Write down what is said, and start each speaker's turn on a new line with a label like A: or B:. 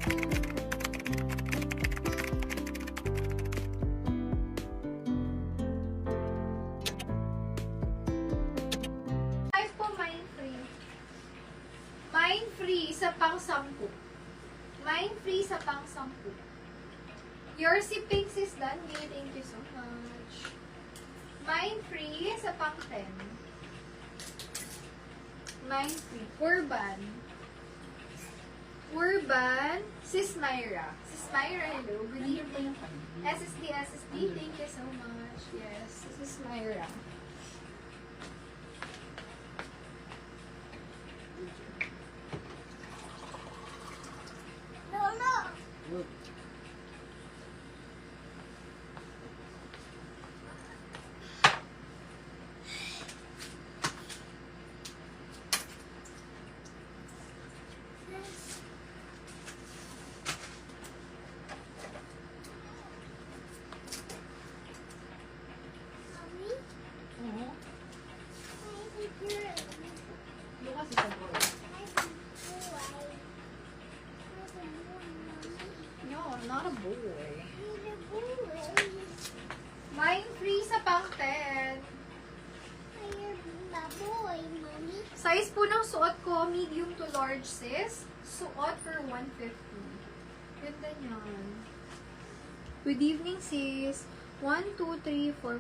A: Five po, mind free. Mind free sa pang-sampu. Mind free sa pang-sampu. Your sipping is done. Thank you so much. Mind free sa pang-10. Mind free. Urban. Urban. Sis Myra. Sis Myra, hello. Good evening. SSD. Thank you so much. Yes, Sis Myra. Lucas is a boy. No, I'm not a boy. Mind free sa pang-10. Size po ng suot ko, medium to large, sis. Suot for 150. Ganda niyan. Good evening, sis. 1, 2, 3, 4,